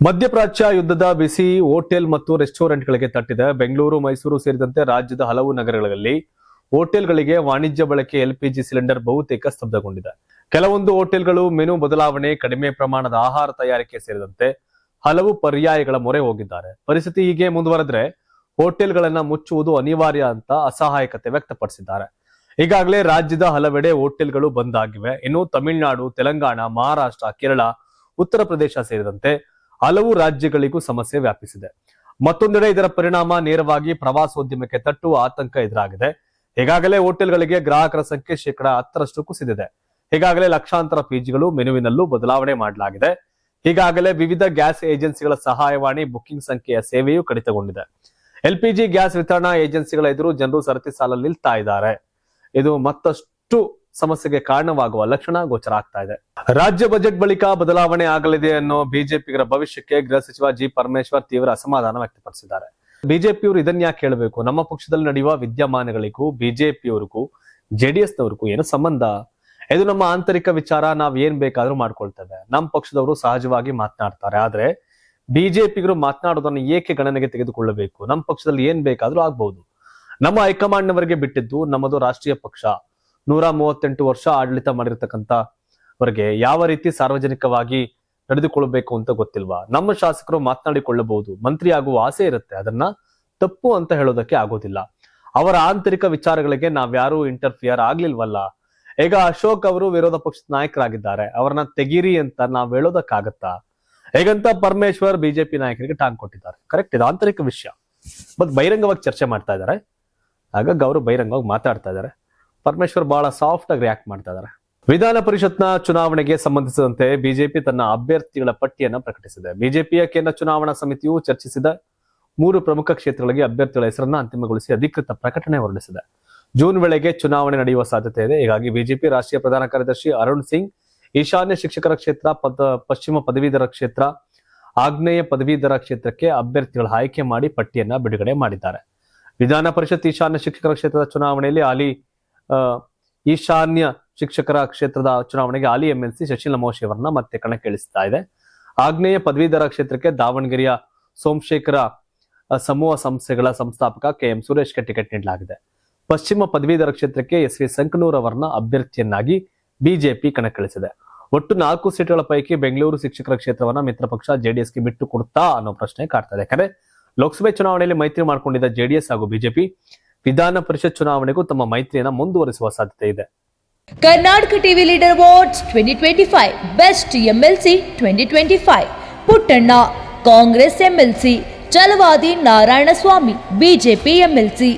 ಮಧ್ಯಪ್ರಾಚ್ಯ ಯುದ್ಧದ ಬಿಸಿ ಹೋಟೆಲ್ ಮತ್ತು ರೆಸ್ಟೋರೆಂಟ್ಗಳಿಗೆ ತಟ್ಟಿದೆ. ಬೆಂಗಳೂರು, ಮೈಸೂರು ಸೇರಿದಂತೆ ರಾಜ್ಯದ ಹಲವು ನಗರಗಳಲ್ಲಿ ಹೋಟೆಲ್ಗಳಿಗೆ ವಾಣಿಜ್ಯ ಬಳಕೆ ಎಲ್ಪಿಜಿ ಸಿಲಿಂಡರ್ ಬಹುತೇಕ ಸ್ತಬ್ಧಗೊಂಡಿದೆ. ಕೆಲವೊಂದು ಹೋಟೆಲ್ಗಳು ಮೆನು ಬದಲಾವಣೆ, ಕಡಿಮೆ ಪ್ರಮಾಣದ ಆಹಾರ ತಯಾರಿಕೆ ಸೇರಿದಂತೆ ಹಲವು ಪರ್ಯಾಯಗಳ ಮೊರೆ ಹೋಗಿದ್ದಾರೆ. ಪರಿಸ್ಥಿತಿ ಹೀಗೆ ಮುಂದುವರೆದ್ರೆ ಹೋಟೆಲ್ಗಳನ್ನ ಮುಚ್ಚುವುದು ಅನಿವಾರ್ಯ ಅಂತ ಅಸಹಾಯಕತೆ ವ್ಯಕ್ತಪಡಿಸಿದ್ದಾರೆ. ಈಗಾಗಲೇ ರಾಜ್ಯದ ಹಲವೆಡೆ ಹೋಟೆಲ್ಗಳು ಬಂದ್ ಆಗಿವೆ. ಇನ್ನು ತಮಿಳುನಾಡು, ತೆಲಂಗಾಣ, ಮಹಾರಾಷ್ಟ್ರ, ಕೇರಳ, ಉತ್ತರ ಪ್ರದೇಶ ಸೇರಿದಂತೆ ಹಲವು ರಾಜ್ಯಗಳಿಗೂ ಸಮಸ್ಯೆ ವ್ಯಾಪಿಸಿದೆ. ಮತ್ತೊಂದೆಡೆ ಇದರ ಪರಿಣಾಮ ನೇರವಾಗಿ ಪ್ರವಾಸೋದ್ಯಮಕ್ಕೆ ತಟ್ಟುವ ಆತಂಕ ಎದುರಾಗಿದೆ. ಈಗಾಗಲೇ ಹೋಟೆಲ್ಗಳಿಗೆ ಗ್ರಾಹಕರ ಸಂಖ್ಯೆ 10% ಕುಸಿದಿದೆ. ಈಗಾಗಲೇ ಲಕ್ಷಾಂತರ ಪಿಜಿಗಳು ಮೆನುವಿನಲ್ಲೂ ಬದಲಾವಣೆ ಮಾಡಲಾಗಿದೆ. ಈಗಾಗಲೇ ವಿವಿಧ ಗ್ಯಾಸ್ ಏಜೆನ್ಸಿಗಳ ಸಹಾಯವಾಣಿ ಬುಕಿಂಗ್ ಸಂಖ್ಯೆಯ ಸೇವೆಯೂ ಕಡಿತಗೊಂಡಿದೆ. ಎಲ್ಪಿಜಿ ಗ್ಯಾಸ್ ವಿತರಣಾ ಏಜೆನ್ಸಿಗಳ ಎದುರು ಜನರು ಸರತಿ ಸಾಲಲ್ಲಿ ನಿಲ್ತಾ ಇದ್ದಾರೆ. ಇದು ಮತ್ತಷ್ಟು ಸಮಸ್ಯೆಗೆ ಕಾರಣವಾಗುವ ಲಕ್ಷಣ ಗೋಚರ ಆಗ್ತಾ ಇದೆ. ರಾಜ್ಯ ಬಜೆಟ್ ಬಳಿಕ ಬದಲಾವಣೆ ಆಗಲಿದೆ ಅನ್ನೋ ಬಿಜೆಪಿಗರ ಭವಿಷ್ಯಕ್ಕೆ ಗೃಹ ಸಚಿವ ಜಿ ಪರಮೇಶ್ವರ್ ತೀವ್ರ ಅಸಮಾಧಾನ ವ್ಯಕ್ತಪಡಿಸಿದ್ದಾರೆ. ಬಿಜೆಪಿಯವರು ಇದನ್ಯಾಕೆ ಹೇಳಬೇಕು? ನಮ್ಮ ಪಕ್ಷದಲ್ಲಿ ನಡೆಯುವ ವಿದ್ಯಮಾನಗಳಿಗೂ ಬಿಜೆಪಿಯವರಿಗೂ ಜೆಡಿಎಸ್ನವರಿಗೂ ಏನು ಸಂಬಂಧ? ಇದು ನಮ್ಮ ಆಂತರಿಕ ವಿಚಾರ. ನಾವ್ ಏನ್ ಬೇಕಾದ್ರೂ ಮಾಡ್ಕೊಳ್ತೇವೆ. ನಮ್ಮ ಪಕ್ಷದವರು ಸಹಜವಾಗಿ ಮಾತನಾಡ್ತಾರೆ. ಆದ್ರೆ ಬಿಜೆಪಿಗರು ಮಾತನಾಡೋದನ್ನ ಏಕೆ ಗಣನೆಗೆ ತೆಗೆದುಕೊಳ್ಳಬೇಕು? ನಮ್ಮ ಪಕ್ಷದಲ್ಲಿ ಏನ್ ಬೇಕಾದ್ರೂ ಆಗ್ಬಹುದು. ನಮ್ಮ ಹೈಕಮಾಂಡ್ನವರಿಗೆ ಬಿಟ್ಟಿದ್ದು. ನಮ್ಮದು ರಾಷ್ಟ್ರೀಯ ಪಕ್ಷ. 138 ವರ್ಷ ಆಡಳಿತ ಮಾಡಿರ್ತಕ್ಕಂಥವರಿಗೆ ಯಾವ ರೀತಿ ಸಾರ್ವಜನಿಕವಾಗಿ ನಡೆದುಕೊಳ್ಳಬೇಕು ಅಂತ ಗೊತ್ತಿಲ್ವಾ? ನಮ್ಮ ಶಾಸಕರು ಮಾತನಾಡಿಕೊಳ್ಳಬಹುದು, ಮಂತ್ರಿ ಆಗುವ ಆಸೆ ಇರುತ್ತೆ. ಅದನ್ನ ತಪ್ಪು ಅಂತ ಹೇಳೋದಕ್ಕೆ ಆಗೋದಿಲ್ಲ. ಅವರ ಆಂತರಿಕ ವಿಚಾರಗಳಿಗೆ ನಾವ್ಯಾರು ಇಂಟರ್ಫಿಯರ್ ಆಗ್ಲಿಲ್ವಲ್ಲ. ಈಗ ಅಶೋಕ್ ಅವರು ವಿರೋಧ ಪಕ್ಷದ ನಾಯಕರಾಗಿದ್ದಾರೆ. ಅವ್ರನ್ನ ತೆಗೀರಿ ಅಂತ ನಾವ್ ಹೇಳೋದಕ್ಕಾಗತ್ತಾ? ಹೇಗಂತ ಪರಮೇಶ್ವರ್ ಬಿಜೆಪಿ ನಾಯಕರಿಗೆ ಟಾಂಗ್ ಕೊಟ್ಟಿದ್ದಾರೆ. ಕರೆಕ್ಟ್, ಇದು ಆಂತರಿಕ ವಿಷಯ. ಬಟ್ ಬಹಿರಂಗವಾಗಿ ಚರ್ಚೆ ಮಾಡ್ತಾ ಇದ್ದಾರೆ. ಹಾಗಾಗಿ ಅವರು ಬಹಿರಂಗವಾಗಿ ಮಾತಾಡ್ತಾ ಇದ್ದಾರೆ. ಪರಮೇಶ್ವರ್ ಬಹಳ ಸಾಫ್ಟ್ ಆಗಿ ರಿಯಾಕ್ಟ್ ಮಾಡ್ತಾ ಇದ್ದಾರೆ. ವಿಧಾನ ಪರಿಷತ್ನ ಚುನಾವಣೆಗೆ ಸಂಬಂಧಿಸಿದಂತೆ ಬಿಜೆಪಿ ತನ್ನ ಅಭ್ಯರ್ಥಿಗಳ ಪಟ್ಟಿಯನ್ನು ಪ್ರಕಟಿಸಿದೆ. ಬಿಜೆಪಿಯ ಕೇಂದ್ರ ಚುನಾವಣಾ ಸಮಿತಿಯು ಚರ್ಚಿಸಿದ 3 ಪ್ರಮುಖ ಕ್ಷೇತ್ರಗಳಿಗೆ ಅಭ್ಯರ್ಥಿಗಳ ಹೆಸರನ್ನ ಅಂತಿಮಗೊಳಿಸಿ ಅಧಿಕೃತ ಪ್ರಕಟಣೆ ಹೊರಡಿಸಿದೆ. ಜೂನ್ ವೇಳೆಗೆ ಚುನಾವಣೆ ನಡೆಯುವ ಸಾಧ್ಯತೆ ಇದೆ. ಹೀಗಾಗಿ ಬಿಜೆಪಿ ರಾಷ್ಟ್ರೀಯ ಪ್ರಧಾನ ಕಾರ್ಯದರ್ಶಿ ಅರುಣ್ ಸಿಂಗ್ ಈಶಾನ್ಯ ಶಿಕ್ಷಕರ ಕ್ಷೇತ್ರ, ಪಶ್ಚಿಮ ಪದವೀಧರ ಕ್ಷೇತ್ರ, ಆಗ್ನೇಯ ಪದವೀಧರ ಕ್ಷೇತ್ರಕ್ಕೆ ಅಭ್ಯರ್ಥಿಗಳ ಆಯ್ಕೆ ಮಾಡಿ ಪಟ್ಟಿಯನ್ನ ಬಿಡುಗಡೆ ಮಾಡಿದ್ದಾರೆ. ವಿಧಾನ ಪರಿಷತ್ ಈಶಾನ್ಯ ಶಿಕ್ಷಕರ ಕ್ಷೇತ್ರದ ಚುನಾವಣೆಯಲ್ಲಿ ಈಶಾನ್ಯ ಶಿಕ್ಷಕರ ಕ್ಷೇತ್ರದ ಚುನಾವಣೆಗೆ ಹಾಲಿ ಎಂಎಲ್ಸಿ ಶಶಿಲ್ ನಮೋಶಿ ಅವರನ್ನ ಮತ್ತೆ ಕಣಕ್ಕಿಳಿಸ್ತಾ ಇದೆ. ಆಗ್ನೇಯ ಪದವೀಧರ ಕ್ಷೇತ್ರಕ್ಕೆ ದಾವಣಗೆರೆಯ ಸೋಮಶೇಖರ ಸಮೂಹ ಸಂಸ್ಥೆಗಳ ಸಂಸ್ಥಾಪಕ ಕೆಎಂ ಸುರೇಶ್ಗೆ ಟಿಕೆಟ್ ನೀಡಲಾಗಿದೆ. ಪಶ್ಚಿಮ ಪದವೀಧರ ಕ್ಷೇತ್ರಕ್ಕೆ ಎಸ್.ವಿ. ಸಂಕನೂರ್ ಅವರನ್ನ ಅಭ್ಯರ್ಥಿಯನ್ನಾಗಿ ಬಿಜೆಪಿ ಕಣಕ್ಕಿಳಿಸಿದೆ. ಒಟ್ಟು 4 ಸೀಟ್ಗಳ ಪೈಕಿ ಬೆಂಗಳೂರು ಶಿಕ್ಷಕರ ಕ್ಷೇತ್ರವನ್ನ ಮಿತ್ರ ಪಕ್ಷ ಜೆಡಿಎಸ್ಗೆ ಬಿಟ್ಟು ಕೊಡುತ್ತಾ ಅನ್ನೋ ಪ್ರಶ್ನೆ ಕಾಡ್ತಾ ಇದೆ. ಯಾಕಂದ್ರೆ ಲೋಕಸಭೆ ಚುನಾವಣೆಯಲ್ಲಿ ಮೈತ್ರಿ ಮಾಡಿಕೊಂಡಿದ್ದ ಜೆಡಿಎಸ್ ಹಾಗೂ ಬಿಜೆಪಿ ವಿಧಾನ ಪರಿಷತ್ ಚುನಾವಣೆಗೂ ತಮ್ಮ ಮೈತ್ರಿಯನ್ನು ಮುಂದುವರಿಸುವ ಸಾಧ್ಯತೆ ಇದೆ. Karnataka TV leader awards 2025 best MLC 2025 Puttanna Congress MLC, Chalavadi Narayanaswamy BJP MLC,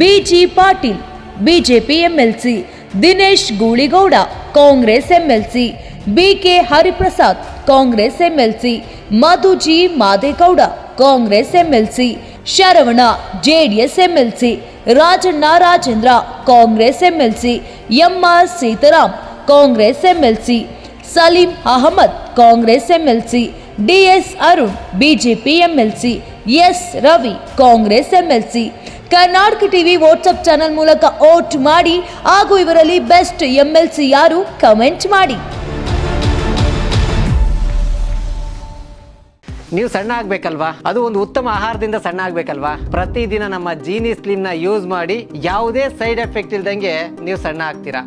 B G Patil BJP MLC, Dinesh Gooligowda Congress MLC, B K Hariprasad Congress MLC, Madhu G Madegowda Congress MLC, Sharavana JDS MLC, Rajanna Rajendra Congress MLC, M R Sitaram Congress MLC, Saleem Ahmed Congress MLC, D S Arun BJP MLC, S Ravi Congress MLC. Karnataka TV WhatsApp channel ಮೂಲಕ vote ಮಾಡಿ ಹಾಗೂ ಇವರಲ್ಲಿ ಬೆಸ್ಟ್ ಎಂಎಲ್ಸಿ ಯಾರು comment ಮಾಡಿ. ನೀವು ಸಣ್ಣ ಆಗ್ಬೇಕಲ್ವಾ? ಅದು ಒಂದು ಉತ್ತಮ ಆಹಾರದಿಂದ ಸಣ್ಣ ಆಗ್ಬೇಕಲ್ವಾ? ಪ್ರತಿದಿನ ನಮ್ಮ ಜೀನಿ ಸ್ಲಿಮ್ನ ಯೂಸ್ ಮಾಡಿ ಯಾವುದೇ ಸೈಡ್ ಎಫೆಕ್ಟ್ ಇಲ್ದಂಗೆ ನೀವು ಸಣ್ಣ ಆಗ್ತೀರಾ.